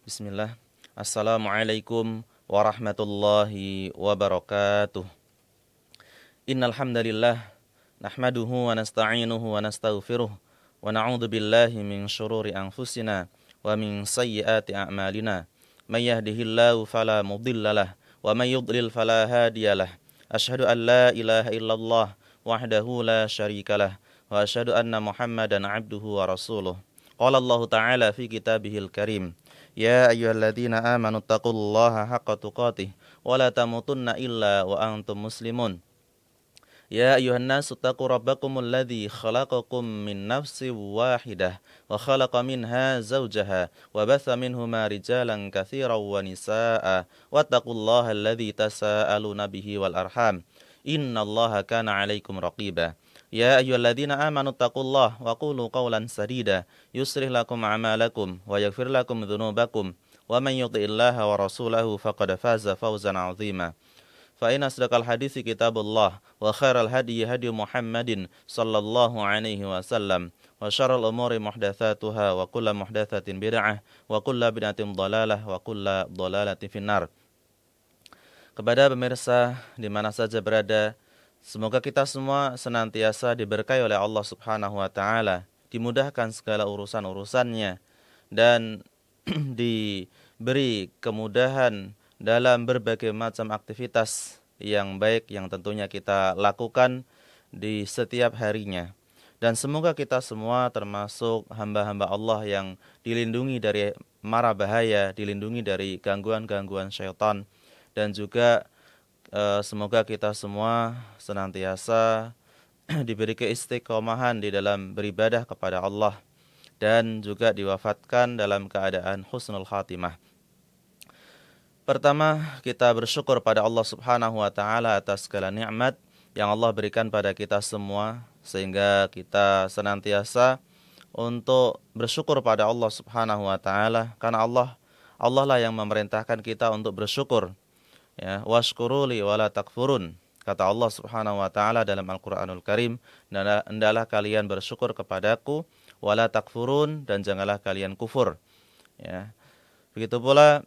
Bismillah. Assalamualaikum warahmatullahi wabarakatuh. Innal hamdalillah nahmaduhu wa nasta'inuhu wa nastaghfiruh wa na'udzu billahi min shururi anfusina wa min sayyiati a'malina. May yahdihillahu fala mudhillalah wa may yudlil fala hadiyalah. Asyhadu an la ilaha illallah wahdahu la syarikalah wa asyhadu anna Muhammadan 'abduhu wa rasuluh. Qala Allah Ta'ala fi kitabihil karim. Ya ayyuhalladzina amanu taqullaha haqqa tuqatih wa la tamutunna illa wa antum muslimun. Ya ayyuhan nasu taqu rabbakumul ladzi khalaqakum min nafsin wahidah wa khalaqa minha zawjaha wa batha minhuma rijalan katsiran wa nisaa'a wattaqullaha alladzi tasaaluna bihi wal arham innallaha kana 'alaikum raqiba. Ya ayyuhalladzina amanu taqullaha wa qulu qawlan sadida yuslih lakum a'malakum wa yaghfir lakum dzunubakum wa man yuti'illaha wa rasulahu faqad faza fawzan 'azima. Fa inna asdaqal haditsi kitabullah wa khairal hadyi hadyu Muhammadin sallallahu alaihi wasallam wa syarrul umuri muhdatsatuha wa kullu muhdatsatin bid'ah wa kullu bid'atin dhalalah wa kullu dhalalatin finnar. Kepada pemirsa di mana saja berada, semoga kita semua senantiasa diberkahi oleh Allah Subhanahu wa taala, dimudahkan segala urusan-urusannya dan diberi kemudahan dalam berbagai macam aktivitas yang baik yang tentunya kita lakukan di setiap harinya. Dan semoga kita semua termasuk hamba-hamba Allah yang dilindungi dari mara bahaya, dilindungi dari gangguan-gangguan syaitan, dan juga semoga kita semua senantiasa diberi keistiqomahan di dalam beribadah kepada Allah dan juga diwafatkan dalam keadaan husnul khatimah. Pertama, kita bersyukur pada Allah Subhanahu wa taala atas segala nikmat yang Allah berikan pada kita semua, sehingga kita senantiasa untuk bersyukur pada Allah Subhanahu wa taala, karena Allah lah yang memerintahkan kita untuk bersyukur. Ya, washkuruli wala takfurun. Kata Allah Subhanahu wa taala dalam Al-Qur'anul Karim, dan hendaklah kalian bersyukur kepadaku wala takfurun, dan janganlah kalian kufur. Ya. Begitu pula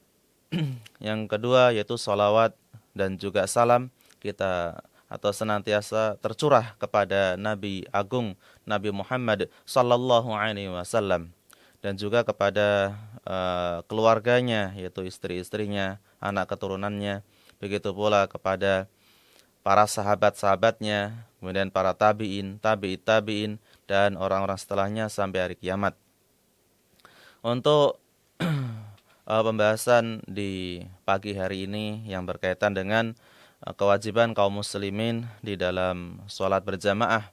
yang kedua yaitu salawat dan juga salam kita atau senantiasa tercurah kepada Nabi Agung Nabi Muhammad sallallahu alaihi wasallam, dan juga kepada keluarganya yaitu istri-istrinya, anak keturunannya, begitu pula kepada para sahabat-sahabatnya, kemudian para tabi'in, tabi'in, dan orang-orang setelahnya sampai hari kiamat. Untuk pembahasan di pagi hari ini yang berkaitan dengan kewajiban kaum muslimin di dalam sholat berjamaah.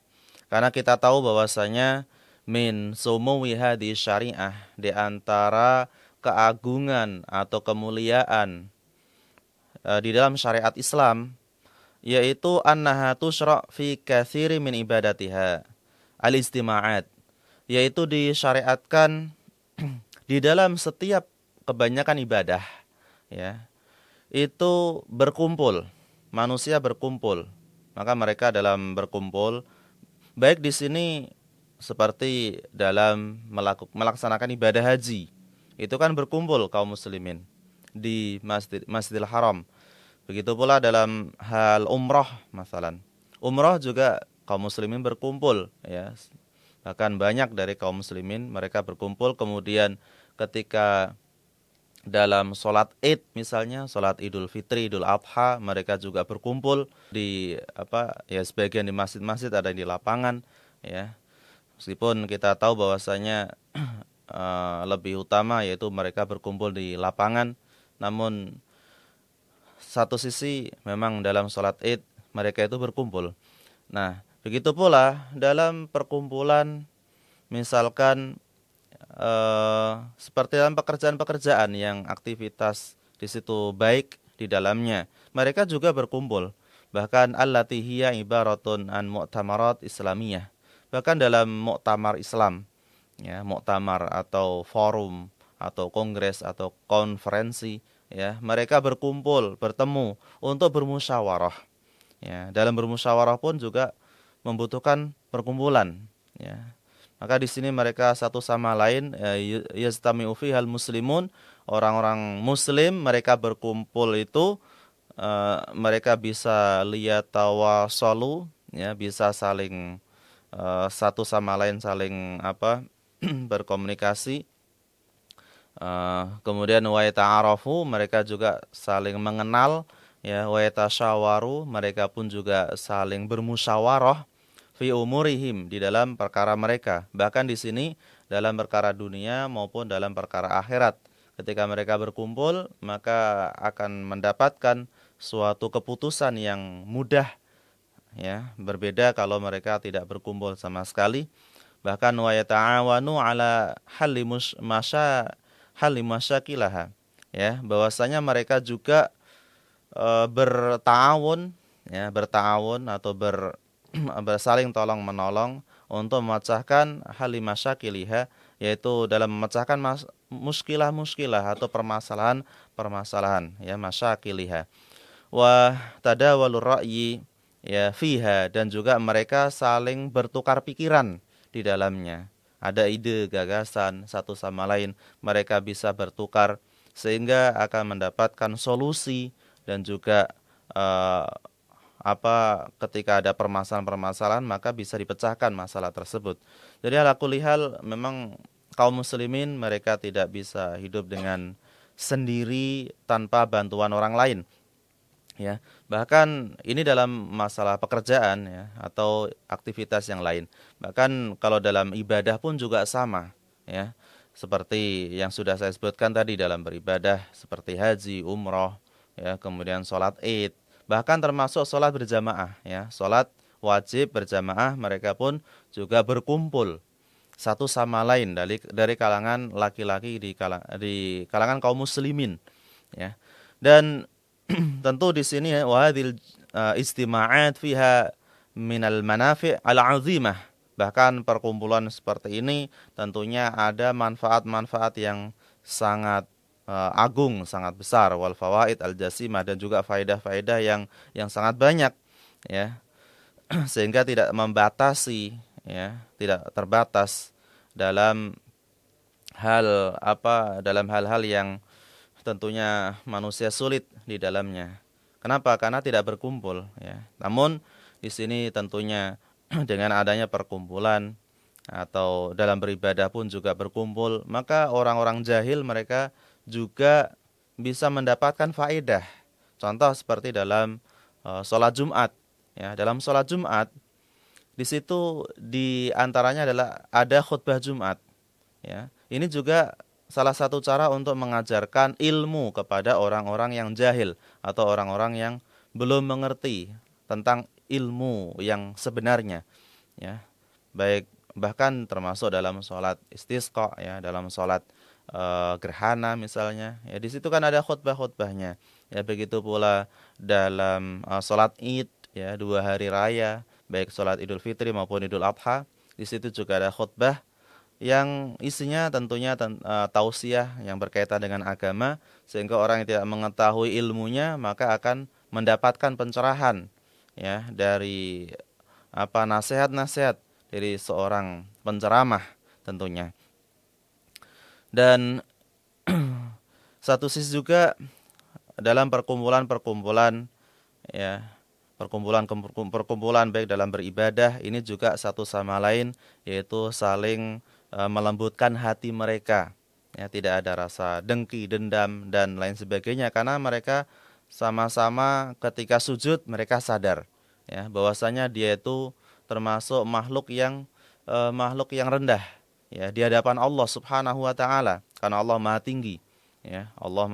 Karena kita tahu bahwasanya min sumuwi hadhi syariah, di antara keagungan atau kemuliaan di dalam syariat Islam, yaitu annaha tusyra' fi katsiri min ibadatiha al-istima'at, yaitu disyariatkan di dalam setiap kebanyakan ibadah, ya, itu berkumpul, manusia berkumpul. Maka mereka dalam berkumpul, baik di sini seperti dalam melaksanakan ibadah haji, itu kan berkumpul kaum muslimin di Masjidil Haram. Begitu pula dalam hal umrah, masalan. Umrah juga kaum muslimin berkumpul, ya. Bahkan banyak dari kaum muslimin mereka berkumpul. Kemudian ketika dalam sholat Id misalnya, sholat Idul Fitri, Idul Adha, mereka juga berkumpul di sebagian di masjid-masjid, ada di lapangan, ya. Meskipun kita tahu bahwasanya lebih utama yaitu mereka berkumpul di lapangan, namun satu sisi memang dalam sholat Id mereka itu berkumpul. Nah, begitu pula dalam perkumpulan misalkan seperti dalam pekerjaan-pekerjaan yang aktivitas di situ baik di dalamnya, mereka juga berkumpul. Bahkan allati hiya ibaratun an mu'tamarat islamiyah. Bahkan dalam muktamar Islam, ya, muktamar atau forum atau kongres atau konferensi, ya, mereka berkumpul, bertemu untuk bermusyawarah. Ya, dalam bermusyawarah pun juga membutuhkan perkumpulan, ya. Maka di sini mereka satu sama lain yastami'u fihal muslimun orang-orang muslim mereka berkumpul itu mereka bisa liyatawasalu, ya, bisa saling satu sama lain saling berkomunikasi. Kemudian wa yata'arafu, mereka juga saling mengenal, ya, wa yatasyawaru, mereka pun juga saling bermusyawarah fi umurihim, di dalam perkara mereka. Bahkan di sini dalam perkara dunia maupun dalam perkara akhirat. Ketika mereka berkumpul, maka akan mendapatkan suatu keputusan yang mudah, ya, berbeda kalau mereka tidak berkumpul sama sekali. Bahkan wa yata'awanu ala halli masyakilaha, ya, bahwasanya mereka juga bertawun, ya, bertawun atau bersaling tolong menolong untuk memecahkan halli masyakiliha, yaitu dalam memecahkan muskilah-muskilah atau permasalahan-permasalahan, ya, masyakiliha. Wa tadawalur ra'yi, ya, fiha, dan juga mereka saling bertukar pikiran di dalamnya. Ada ide, gagasan satu sama lain, mereka bisa bertukar sehingga akan mendapatkan solusi, dan juga ketika ada permasalahan-permasalahan maka bisa dipecahkan masalah tersebut. Jadi ala kulli hal, memang kaum muslimin mereka tidak bisa hidup dengan sendiri tanpa bantuan orang lain. Ya, bahkan ini dalam masalah pekerjaan, ya, atau aktivitas yang lain. Bahkan kalau dalam ibadah pun juga sama, ya. Seperti yang sudah saya sebutkan tadi dalam beribadah seperti haji, umroh, ya, kemudian sholat Id, bahkan termasuk sholat berjamaah, ya, sholat wajib berjamaah, mereka pun juga berkumpul satu sama lain dari kalangan laki-laki di kalangan kaum muslimin, ya. Dan tentu di sini, ya, wahadil istima'at fiha minal manafi' al-'azimah. Bahkan perkumpulan seperti ini tentunya ada manfaat-manfaat yang sangat agung, sangat besar, wal fawaid al-jasimah, dan juga faedah-faedah yang sangat banyak, ya. Sehingga tidak membatasi, ya, tidak terbatas dalam dalam hal-hal yang tentunya manusia sulit di dalamnya. Kenapa? Karena tidak berkumpul, ya. Namun di sini tentunya dengan adanya perkumpulan atau dalam beribadah pun juga berkumpul, maka orang-orang jahil mereka juga bisa mendapatkan faedah. Contoh seperti dalam sholat Jumat, ya. Dalam sholat Jumat di situ di antaranya adalah ada khutbah Jumat, ya. Ini juga salah satu cara untuk mengajarkan ilmu kepada orang-orang yang jahil atau orang-orang yang belum mengerti tentang ilmu yang sebenarnya, ya. Bahkan termasuk dalam sholat istisqa, ya, dalam sholat gerhana misalnya, ya, di situ kan ada khutbah-khutbahnya, ya. Begitu pula dalam sholat Id, ya, 2 hari raya, baik sholat Idul Fitri maupun Idul Adha, di situ juga ada khutbah yang isinya tentunya tausiah yang berkaitan dengan agama, sehingga orang yang tidak mengetahui ilmunya maka akan mendapatkan pencerahan, ya, dari nasihat-nasihat dari seorang penceramah tentunya. Dan satu sisi juga dalam perkumpulan-perkumpulan, ya, perkumpulan baik dalam beribadah ini juga satu sama lain, yaitu saling melembutkan hati mereka, ya, tidak ada rasa dengki, dendam, dan lain sebagainya, karena mereka sama-sama ketika sujud mereka sadar, ya, bahwasanya dia itu termasuk makhluk yang rendah, ya, di hadapan Allah Subhanahu wa taala, karena Allah Maha tinggi, ya, Allah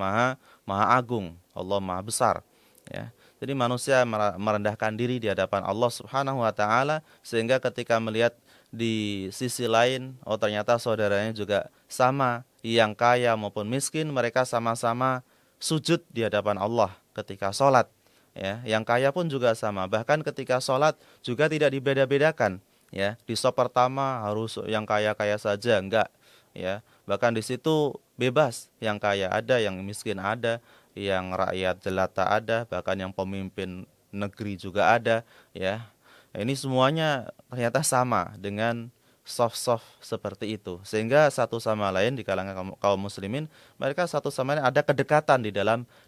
Maha agung, Allah Maha besar, ya. Jadi manusia merendahkan diri di hadapan Allah Subhanahu wa taala, sehingga ketika melihat di sisi lain, oh ternyata saudaranya juga sama, yang kaya maupun miskin, mereka sama-sama sujud di hadapan Allah ketika sholat, ya. Yang kaya pun juga sama, bahkan ketika sholat juga tidak dibeda-bedakan, ya. Di shop pertama harus yang kaya-kaya saja, enggak, ya. Bahkan di situ bebas, yang kaya ada, yang miskin ada, yang rakyat jelata ada, bahkan yang pemimpin negeri juga ada, ya. Ini semuanya ternyata sama dengan soft-soft seperti itu. Sehingga satu sama lain di kalangan kaum muslimin, mereka satu sama lain ada kedekatan di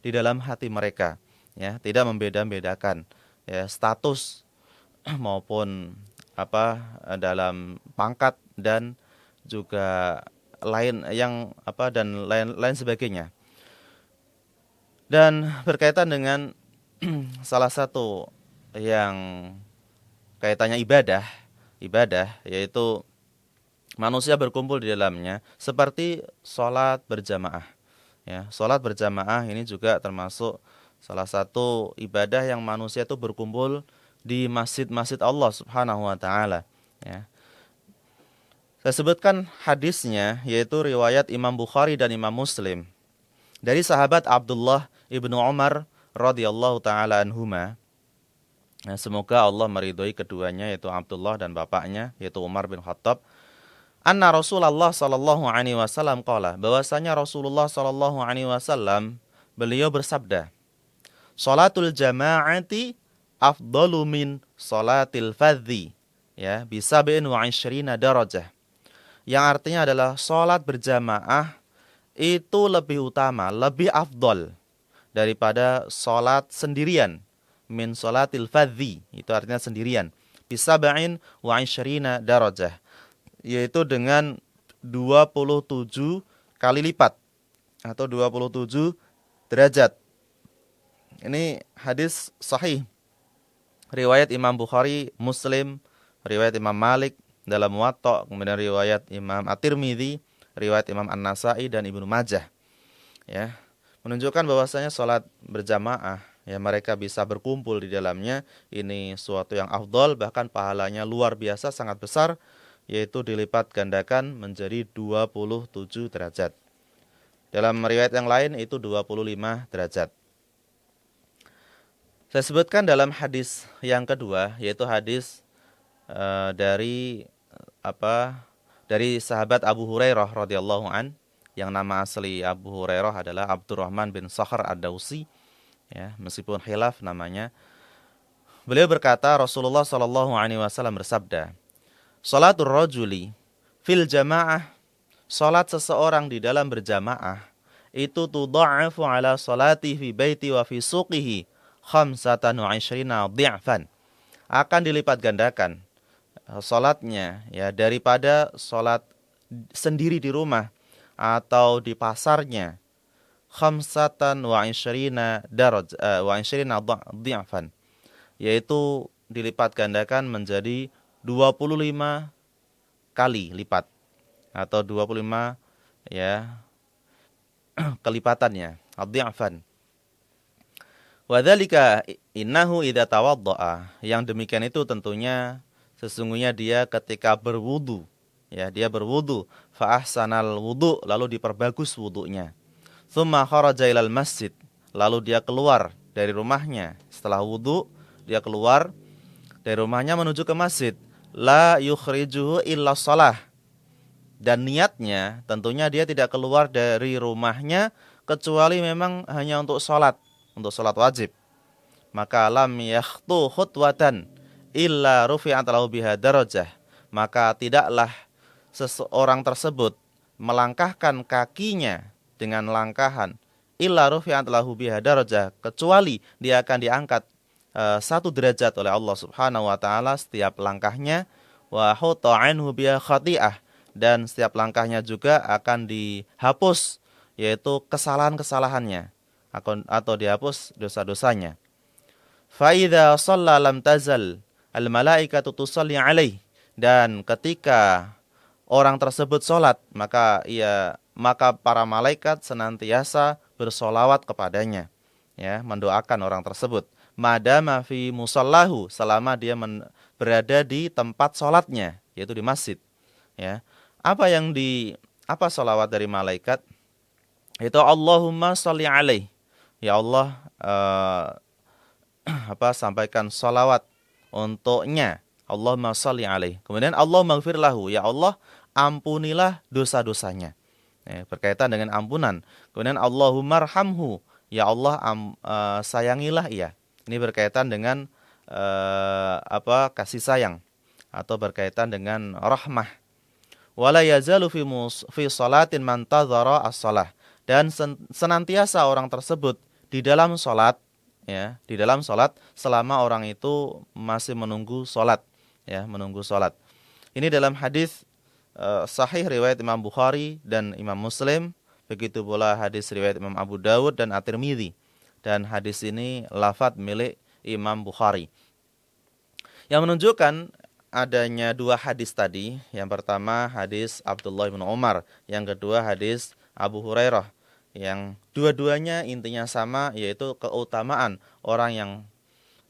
dalam hati mereka. Ya, tidak membeda-bedakan ya status maupun dalam pangkat dan juga lain yang dan lain sebagainya. Dan berkaitan dengan salah satu yang kaitannya ibadah yaitu manusia berkumpul di dalamnya seperti sholat berjamaah. Ya, sholat berjamaah ini juga termasuk salah satu ibadah yang manusia itu berkumpul di masjid-masjid Allah Subhanahu wa taala, ya. Saya sebutkan hadisnya yaitu riwayat Imam Bukhari dan Imam Muslim dari sahabat Abdullah ibnu Umar radhiyallahu taala anhuma. Nah, semoga Allah meridhoi keduanya yaitu Abdullah dan bapaknya yaitu Umar bin Khattab. Anna Rasulullah sallallahu alaihi wasallam qala, bahwasanya Rasulullah sallallahu alaihi wasallam beliau bersabda, "Shalatul jama'ati afdalu min shalatil fadhi." Ya, bisab'in wa 'ishrina darajah. Yang artinya adalah salat berjamaah itu lebih utama, lebih afdal daripada salat sendirian. Min shalatil fadhi, itu artinya sendirian. Bisab'in wa 'ishrina darajah, yaitu dengan 27 kali lipat atau 27 derajat. Ini hadis sahih riwayat Imam Bukhari, Muslim, riwayat Imam Malik dalam Muwatta, kemudian riwayat Imam At-Tirmidzi, riwayat Imam An-Nasa'i dan Ibnu Majah. Ya, menunjukkan bahwasanya salat berjamaah ya mereka bisa berkumpul di dalamnya ini suatu yang afdal, bahkan pahalanya luar biasa sangat besar, yaitu dilipat gandakan menjadi 27 derajat. Dalam riwayat yang lain itu 25 derajat. Saya sebutkan dalam hadis yang kedua yaitu hadis dari sahabat Abu Hurairah radhiyallahu an, yang nama asli Abu Hurairah adalah Abdurrahman bin Sakhr ad-Dausi, ya, meskipun khilaf namanya. Beliau berkata, Rasulullah sallallahu alaihi wasallam bersabda, "Shalatur rajuli fil jamaah," salat seseorang di dalam berjamaah itu tudha'afu ala salati fi baiti wa fi suqihi 25 dhi'fan, akan dilipat gandakan salatnya ya daripada salat sendiri di rumah atau di pasarnya 25 dhi'fan, yaitu dilipat gandakan menjadi 25 kali lipat atau 25 ya kelipatannya, ad-dhi'fan. Wa dzalika innahu idza tawaddaa, yang demikian itu tentunya sesungguhnya dia ketika berwudu, ya dia berwudu, fa ahsanal wudu, lalu diperbagus wudunya. Tsumma kharaja ilal masjid, lalu dia keluar dari rumahnya setelah wudu, dia keluar dari rumahnya menuju ke masjid. La yukhrijuhu illa shalah, dan niatnya tentunya dia tidak keluar dari rumahnya kecuali memang hanya untuk sholat wajib. Maka lam yakhtu khutwatan illa rufi'at lahu biha darajah, maka tidaklah seseorang tersebut melangkahkan kakinya dengan langkahan illa rufi'at lahu biha darajah, kecuali dia akan diangkat 1 derajat oleh Allah Subhanahu wa taala setiap langkahnya, wa huta anhu biha khati'ah, dan setiap langkahnya juga akan dihapus yaitu kesalahan-kesalahannya atau dihapus dosa-dosanya. Fa idza shalla lam tazal al malaikatu tusalli alaihi, dan ketika orang tersebut salat maka para malaikat senantiasa bersolawat kepadanya, ya, mendoakan orang tersebut. Madama fi musallahu, selama dia berada di tempat salatnya yaitu di masjid, ya. Apa solawat dari malaikat? Itu Allahumma sholli alaihi, ya Allah sampaikan solawat untuknya, Allahumma sholli alaihi. Kemudian Allahumma ighfir lahu, ya Allah ampunilah dosa-dosanya, ya, berkaitan dengan ampunan. Kemudian Allahumma arhamhu, ya Allah sayangilah ia. Ini berkaitan dengan kasih sayang atau berkaitan dengan rahmah, Wala yazalu fi salatin man tadhara as-shalah. Dan senantiasa orang tersebut di dalam salat, ya, di dalam salat selama orang itu masih menunggu salat, ya, menunggu salat. Ini dalam hadis sahih riwayat Imam Bukhari dan Imam Muslim, begitu pula hadis riwayat Imam Abu Dawud dan At-Tirmidzi. Dan hadis ini lafadz milik Imam Bukhari. Yang menunjukkan adanya dua hadis tadi. Yang pertama hadis Abdullah bin Umar, yang kedua hadis Abu Hurairah, yang dua-duanya intinya sama, yaitu keutamaan orang yang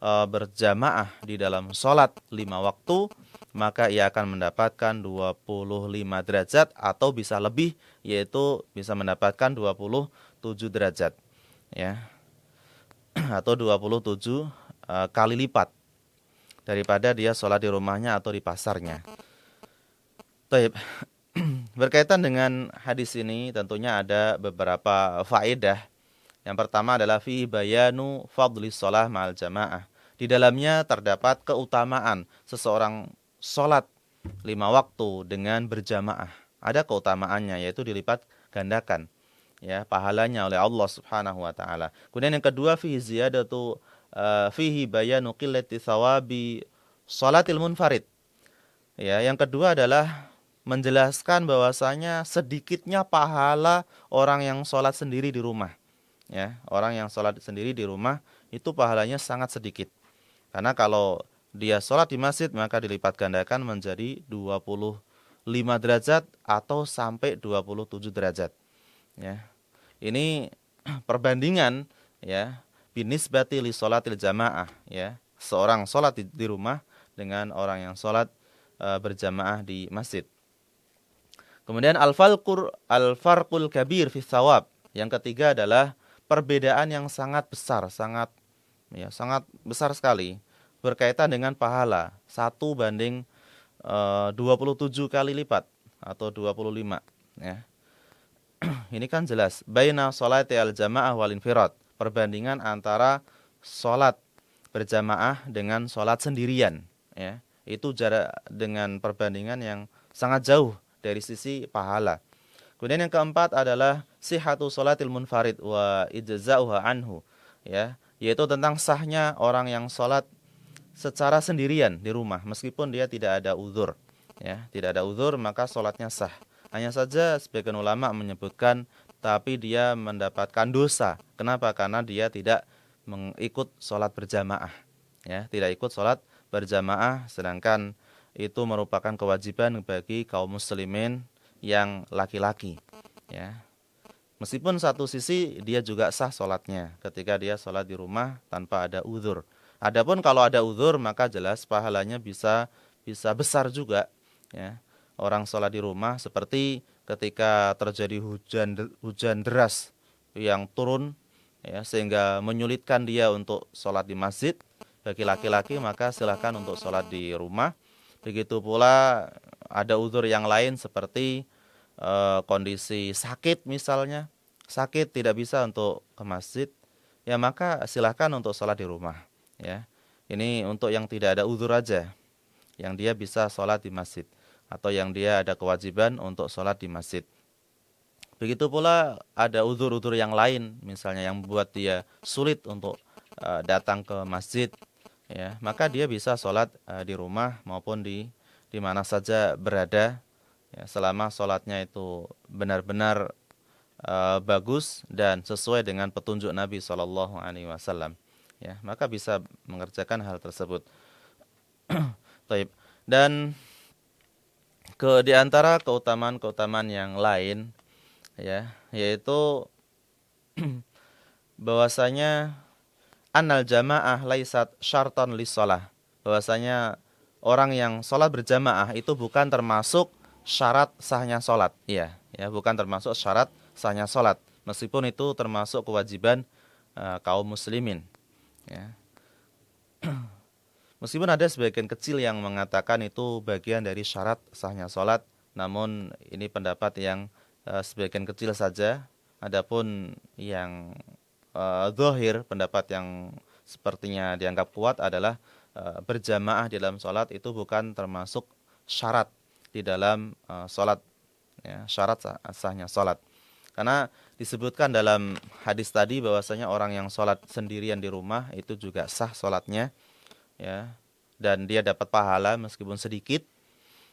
berjamaah di dalam sholat 5 waktu, maka ia akan mendapatkan 25 derajat atau bisa lebih, yaitu bisa mendapatkan 27 derajat, ya, atau 27 kali lipat daripada dia sholat di rumahnya atau di pasarnya. Taib. Berkaitan dengan hadis ini tentunya ada beberapa faedah. Yang pertama adalah fi bayanu fadli shalah ma'al jamaah. Di dalamnya terdapat keutamaan seseorang sholat 5 waktu dengan berjamaah. Ada keutamaannya, yaitu dilipat gandakan, ya, pahalanya oleh Allah Subhanahu wa taala. Kemudian yang kedua fi ziyadatu fihi bayanu qillati thawabi shalatil munfarid. Ya, yang kedua adalah menjelaskan bahwasanya sedikitnya pahala orang yang sholat sendiri di rumah. Ya, orang yang sholat sendiri di rumah itu pahalanya sangat sedikit. Karena kalau dia sholat di masjid maka dilipat gandakan menjadi 25 derajat atau sampai 27 derajat. Ya. Ini perbandingan, ya, binisbati li sholatil jamaah, ya. Seorang sholat di rumah dengan orang yang sholat berjamaah di masjid. Kemudian al-farqul kabir fi thawab. Yang ketiga adalah perbedaan yang sangat besar, sangat besar sekali berkaitan dengan pahala 1 banding 27 kali lipat atau 25, ya. Ini kan jelas baina sholati al-jamaah wal infirad, perbandingan antara sholat berjamaah dengan sholat sendirian, ya. Itu jarak dengan perbandingan yang sangat jauh dari sisi pahala. Kemudian yang keempat adalah sihhatu sholatil munfarid wa ijza'uha anhu, ya, yaitu tentang sahnya orang yang sholat secara sendirian di rumah meskipun dia tidak ada uzur, ya, tidak ada uzur maka sholatnya sah. Hanya saja sebagian ulama menyebutkan tapi dia mendapatkan dosa. Kenapa? Karena dia tidak mengikut sholat berjamaah, ya, tidak ikut sholat berjamaah, sedangkan itu merupakan kewajiban bagi kaum muslimin yang laki-laki, ya. Meskipun satu sisi dia juga sah sholatnya ketika dia sholat di rumah tanpa ada uzur. Adapun kalau ada uzur maka jelas pahalanya bisa besar juga, ya. Orang sholat di rumah seperti ketika terjadi hujan deras yang turun, ya, sehingga menyulitkan dia untuk sholat di masjid. Bagi laki-laki maka silakan untuk sholat di rumah. Begitu pula ada uzur yang lain seperti kondisi sakit misalnya, sakit tidak bisa untuk ke masjid, ya maka silakan untuk sholat di rumah, ya. Ini untuk yang tidak ada uzur aja, yang dia bisa sholat di masjid atau yang dia ada kewajiban untuk sholat di masjid. Begitu pula ada uzur-uzur yang lain, misalnya yang membuat dia sulit untuk datang ke masjid, ya, maka dia bisa sholat di rumah maupun di mana saja berada, ya, selama sholatnya itu benar-benar bagus dan sesuai dengan petunjuk Nabi SAW, ya, maka bisa mengerjakan hal tersebut. Taib. Dan di antara keutamaan yang lain, ya, yaitu bahwasanya annal jamaah laisat syartan lis-shalah, bahwasanya orang yang sholat berjamaah itu bukan termasuk syarat sahnya sholat, ya, bukan termasuk syarat sahnya sholat, meskipun itu termasuk kewajiban kaum muslimin, ya. Meskipun ada sebagian kecil yang mengatakan itu bagian dari syarat sahnya sholat, namun ini pendapat yang sebagian kecil saja. Adapun yang zahir, pendapat yang sepertinya dianggap kuat adalah berjamaah di dalam sholat itu bukan termasuk syarat di dalam sholat, ya, syarat sahnya sholat. Karena disebutkan dalam hadis tadi bahwasanya orang yang sholat sendirian di rumah itu juga sah sholatnya, ya, dan dia dapat pahala meskipun sedikit.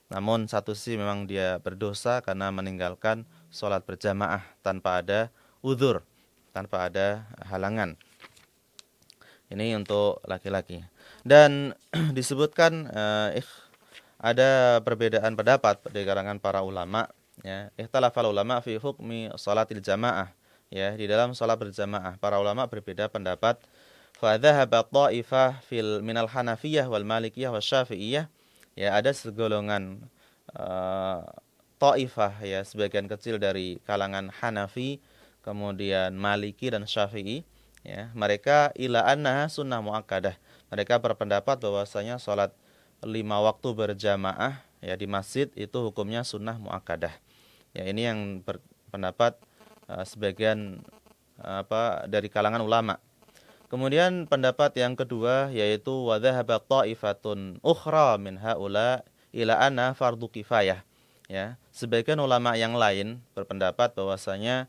Namun satu sisi memang dia berdosa karena meninggalkan sholat berjamaah tanpa ada uzur, tanpa ada halangan. Ini untuk laki-laki. Dan disebutkan ada perbedaan pendapat di kalangan para ulama, ya. Ikhtalafal ulama fi hukmi sholatil jamaah, ya, di dalam sholat berjamaah para ulama berbeda pendapat. Fa dhahaba ta'ifah fil minal Hanafiyah wal Malikiyah wasy-Syafi'iyah, ya, ada segolongan ta'ifah, ya, sebagian kecil dari kalangan Hanafi, kemudian Maliki dan Syafi'i, ya, mereka ila annaha sunnah muakkadah. Mereka berpendapat bahwasanya sholat 5 waktu berjamaah, ya, di masjid itu hukumnya sunnah muakkadah. Ya, ini yang berpendapat sebagian dari kalangan ulama. Kemudian pendapat yang kedua yaitu wa dhahaba ta'ifatun ukhra min haula ila anna fardhu kifayah. Ya, sebagian ulama yang lain berpendapat bahwasanya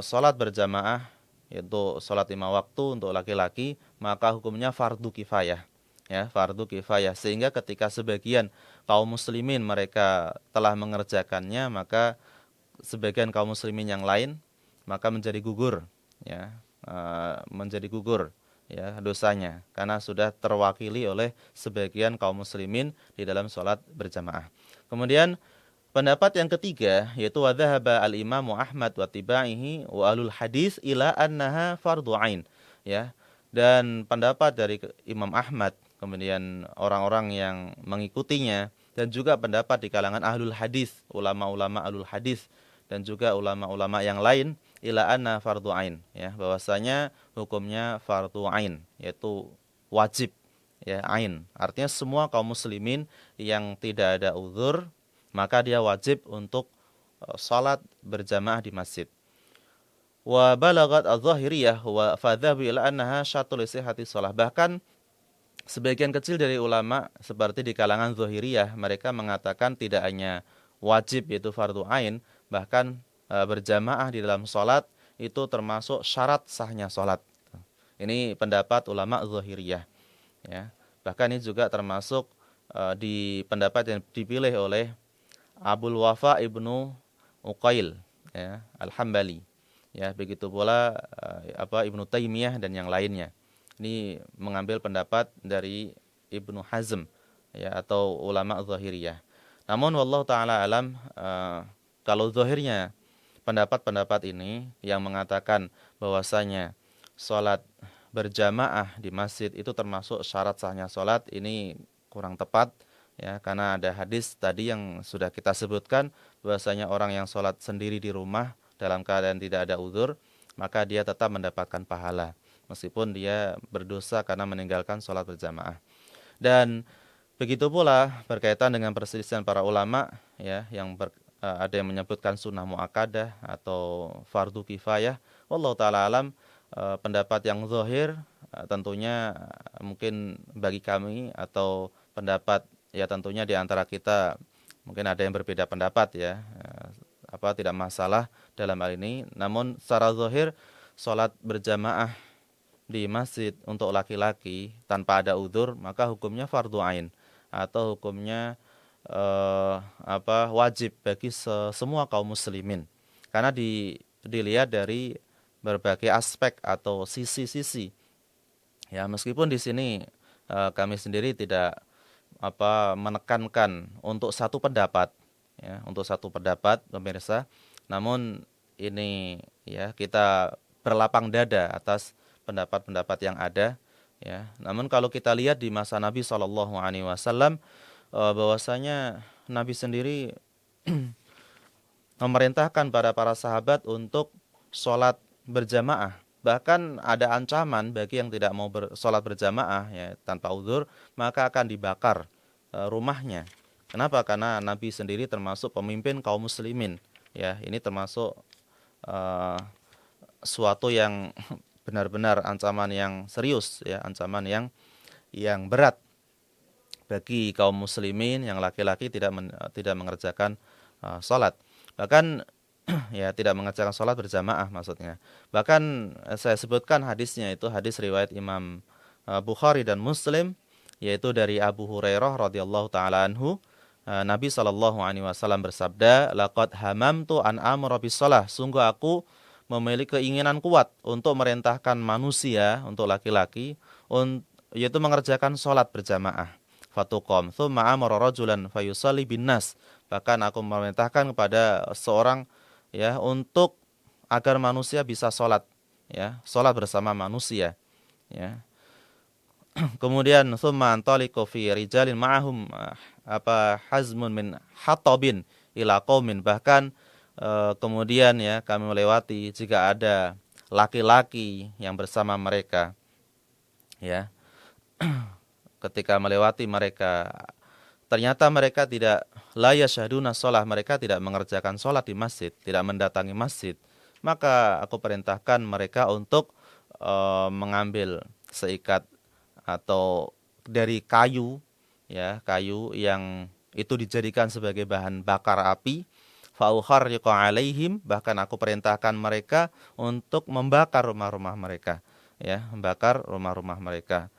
salat berjamaah yaitu salat 5 waktu untuk laki-laki maka hukumnya fardhu kifayah. Ya, fardhu kifayah, sehingga ketika sebagian kaum muslimin mereka telah mengerjakannya maka sebagian kaum muslimin yang lain maka menjadi gugur, ya, menjadi gugur, ya, dosanya karena sudah terwakili oleh sebagian kaum muslimin di dalam sholat berjamaah. Kemudian pendapat yang ketiga yaitu wa dhahaba al-Imam Ahmad wa tibaihi wa ahlul hadis ila annaha fardhu ain, ya, dan pendapat dari Imam Ahmad, kemudian orang-orang yang mengikutinya, dan juga pendapat di kalangan ahlul hadis, ulama-ulama ahlul hadis, dan juga ulama-ulama yang lain ila anna fardhu ain, ya, bahwasanya hukumnya fardhu ain, yaitu wajib, ya, ain. Artinya semua kaum muslimin yang tidak ada uzur maka dia wajib untuk salat berjamaah di masjid. Wa balagat adh-dhahiriyah wa fadhabu ila annaha syartul sihhati shalah. Bahkan sebagian kecil dari ulama seperti di kalangan Zahiriyah mereka mengatakan tidak hanya wajib yaitu fardhu ain, bahkan berjamaah di dalam sholat itu termasuk syarat sahnya sholat. Ini pendapat ulama Zahiriyah, ya. Bahkan ini juga termasuk di pendapat yang dipilih oleh Abul Wafa Ibnu Uqail, ya, Al-Hambali, ya, begitu pula Ibnu Taimiyah dan yang lainnya. Ini mengambil pendapat dari Ibnu Hazm, ya, atau ulama Zahiriyah. Namun wallahu taala alam, kalau zahirnya pendapat-pendapat ini yang mengatakan bahwasanya salat berjamaah di masjid itu termasuk syarat sahnya salat, ini kurang tepat, ya, karena ada hadis tadi yang sudah kita sebutkan bahwasanya orang yang salat sendiri di rumah dalam keadaan tidak ada uzur maka dia tetap mendapatkan pahala meskipun dia berdosa karena meninggalkan salat berjamaah. Dan begitu pula berkaitan dengan perselisihan para ulama, ya, yang ada yang menyebutkan sunnah muakkadah atau fardu kifayah. Wallahu taala alam, pendapat yang zahir tentunya mungkin bagi kami atau pendapat, ya, tentunya di antara kita mungkin ada yang berbeda pendapat, ya, tidak masalah dalam hal ini. Namun secara zahir salat berjamaah di masjid untuk laki-laki tanpa ada uzur maka hukumnya fardhu ain atau hukumnya wajib bagi semua kaum muslimin, karena dilihat dari berbagai aspek atau sisi-sisi, ya, meskipun di sini kami sendiri tidak menekankan untuk satu pendapat, ya, untuk satu pendapat pemirsa, namun ini, ya, kita berlapang dada atas pendapat-pendapat yang ada, ya. Namun kalau kita lihat di masa Nabi SAW, bahwasanya Nabi sendiri memerintahkan para sahabat untuk sholat berjamaah. Bahkan ada ancaman bagi yang tidak mau sholat berjamaah, ya, tanpa uzur, maka akan dibakar rumahnya. Kenapa? Karena Nabi sendiri termasuk pemimpin kaum muslimin, ya. Ini termasuk suatu yang benar-benar ancaman yang serius, ya, ancaman yang berat. bagi kaum muslimin yang laki-laki tidak mengerjakan salat. Bahkan ya tidak mengerjakan salat berjamaah maksudnya. Bahkan saya sebutkan hadisnya itu hadis riwayat Imam Bukhari dan Muslim, yaitu dari Abu Hurairah radhiyallahu taala anhu. Nabi sallallahu alaihi wasallam bersabda, "Laqad hamamtu an amra bis-shalah." Sungguh aku memiliki keinginan kuat untuk merintahkan manusia, untuk laki-laki, yaitu mengerjakan salat berjamaah. Fatuqam thumma amara rajulan fayusalli bin-nas. Bahkan aku memerintahkan kepada seorang ya untuk agar manusia bisa salat, ya, salat bersama manusia, ya. Kemudian thumma antaliqu fi rijalin ma'ahum hazmun min hatabin ila qaumin. Bahkan kemudian ya kami melewati jika ada laki-laki yang bersama mereka, ya. Ketika melewati mereka, ternyata mereka tidak la yasyhaduna shalah, mereka tidak mengerjakan salat di masjid, tidak mendatangi masjid. Maka aku perintahkan mereka untuk mengambil seikat atau dari kayu, ya, kayu yang itu dijadikan sebagai bahan bakar api. Fa'uharriqu alaihim, bahkan aku perintahkan mereka untuk membakar rumah-rumah mereka, ya, membakar rumah-rumah mereka.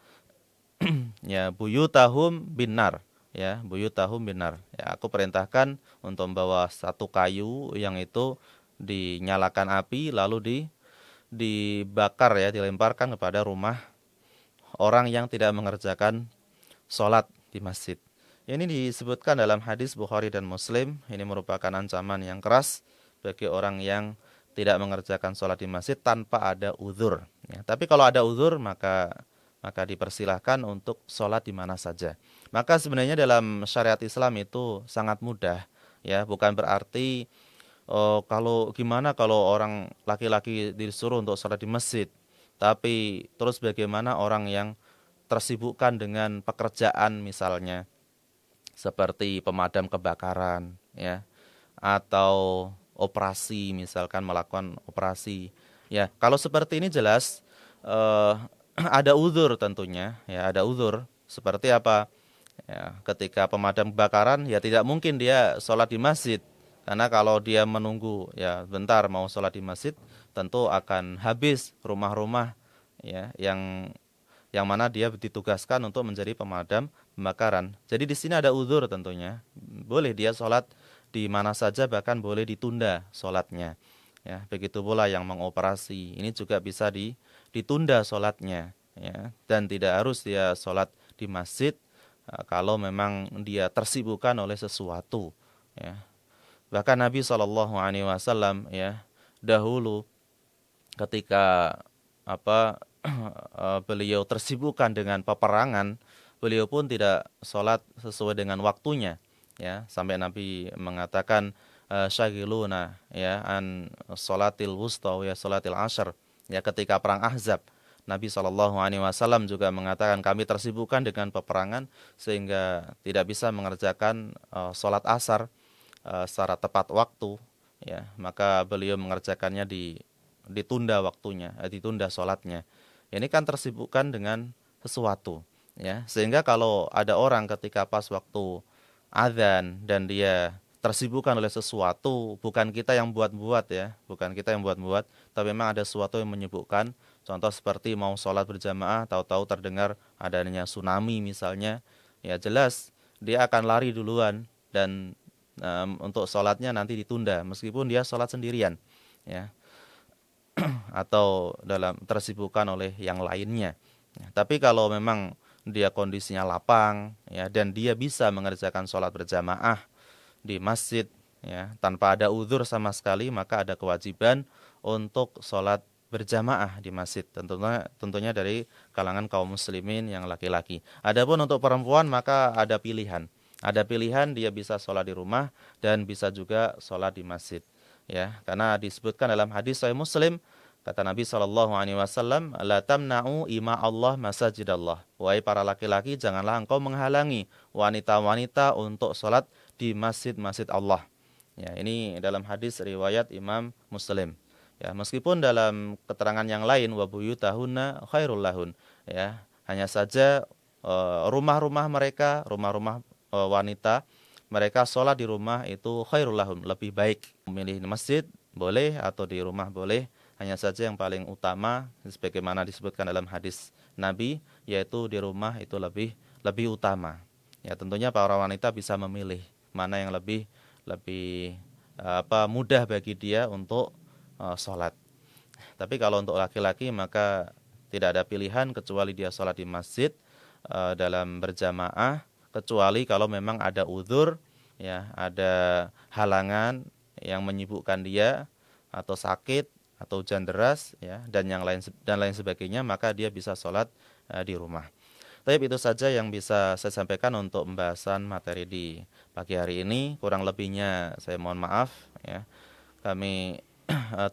Ya, buyutahum binar, ya, buyutahum binar. Ya, aku perintahkan untuk membawa satu kayu yang itu dinyalakan api lalu dibakar, ya, dilemparkan kepada rumah orang yang tidak mengerjakan sholat di masjid. Ini disebutkan dalam hadis Bukhari dan Muslim. Ini merupakan ancaman yang keras bagi orang yang tidak mengerjakan sholat di masjid tanpa ada uzur. Ya, tapi kalau ada uzur maka dipersilahkan untuk sholat di mana saja. Maka sebenarnya dalam syariat Islam itu sangat mudah. Ya, bukan berarti kalau orang laki-laki disuruh untuk sholat di masjid, tapi terus bagaimana orang yang tersibukkan dengan pekerjaan misalnya seperti pemadam kebakaran, ya, atau operasi, misalkan melakukan operasi. Ya, kalau seperti ini jelas ada uzur tentunya, ya, ada uzur. Seperti apa? Ya, ketika pemadam kebakaran, ya tidak mungkin dia sholat di masjid. Karena kalau dia menunggu, ya bentar mau sholat di masjid, tentu akan habis rumah-rumah, ya, yang mana dia ditugaskan untuk menjadi pemadam kebakaran. Jadi di sini ada uzur tentunya. Boleh dia sholat di mana saja, bahkan boleh ditunda sholatnya. Ya, begitu pula yang mengoperasi, ini juga bisa ditunda sholatnya, ya, dan tidak harus dia sholat di masjid kalau memang dia tersibukkan oleh sesuatu, ya. Bahkan Nabi SAW, ya, dahulu ketika beliau tersibukkan dengan peperangan, beliau pun tidak sholat sesuai dengan waktunya, ya, sampai Nabi mengatakan syagiluna, ya, an sholatil wusta ya sholatil ashr, ya, ketika perang Ahzab. Nabi SAW juga mengatakan kami tersibukkan dengan peperangan sehingga tidak bisa mengerjakan sholat asar secara tepat waktu, ya, maka beliau mengerjakannya ditunda waktunya, ditunda sholatnya. Ini kan tersibukkan dengan sesuatu, ya, sehingga kalau ada orang ketika pas waktu azan dan dia tersibukkan oleh sesuatu, bukan kita yang buat-buat, ya, bukan kita yang buat-buat, tapi memang ada sesuatu yang menyibukkan. Contoh seperti mau sholat berjamaah, tahu-tahu terdengar adanya tsunami misalnya, ya jelas dia akan lari duluan dan untuk sholatnya nanti ditunda meskipun dia sholat sendirian, ya, atau dalam tersibukkan oleh yang lainnya. Ya, tapi kalau memang dia kondisinya lapang, ya, dan dia bisa mengerjakan sholat berjamaah di masjid, ya, tanpa ada uzur sama sekali, maka ada kewajiban untuk sholat berjamaah di masjid, tentunya dari kalangan kaum muslimin yang laki-laki. Adapun untuk perempuan maka ada pilihan. Ada pilihan, dia bisa sholat di rumah dan bisa juga sholat di masjid, ya, karena disebutkan dalam hadis Sahih Muslim, kata Nabi SAW, la tamna'u ima Allah masajidallah. Wahai para laki-laki, janganlah engkau menghalangi wanita-wanita untuk sholat di masjid-masjid Allah. Ya, ini dalam hadis riwayat Imam Muslim. Ya, meskipun dalam keterangan yang lain wa buyutahunna khairul lahun, ya, hanya saja rumah-rumah mereka, rumah-rumah wanita, mereka sholat di rumah itu khairul lahum, lebih baik. Memilih di masjid boleh atau di rumah boleh, hanya saja yang paling utama sebagaimana disebutkan dalam hadis Nabi, yaitu di rumah itu lebih utama. Ya, tentunya para wanita bisa memilih mana yang lebih mudah bagi dia untuk sholat. Tapi kalau untuk laki-laki maka tidak ada pilihan kecuali dia sholat di masjid dalam berjamaah, kecuali kalau memang ada uzur, ya, ada halangan yang menyibukkan dia atau sakit atau hujan deras, ya, dan lain sebagainya, maka dia bisa sholat di rumah. Tapi itu saja yang bisa saya sampaikan untuk pembahasan materi di pagi hari ini. Kurang lebihnya saya mohon maaf, ya. Kami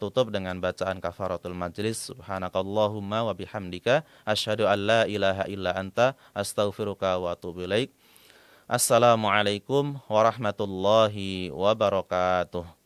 tutup dengan bacaan kafaratul majlis. Subhanakallahumma wa bihamdika asyhadu an la ilaha illa anta astaghfiruka wa atubu ilaik. Assalamualaikum warahmatullahi wabarakatuh.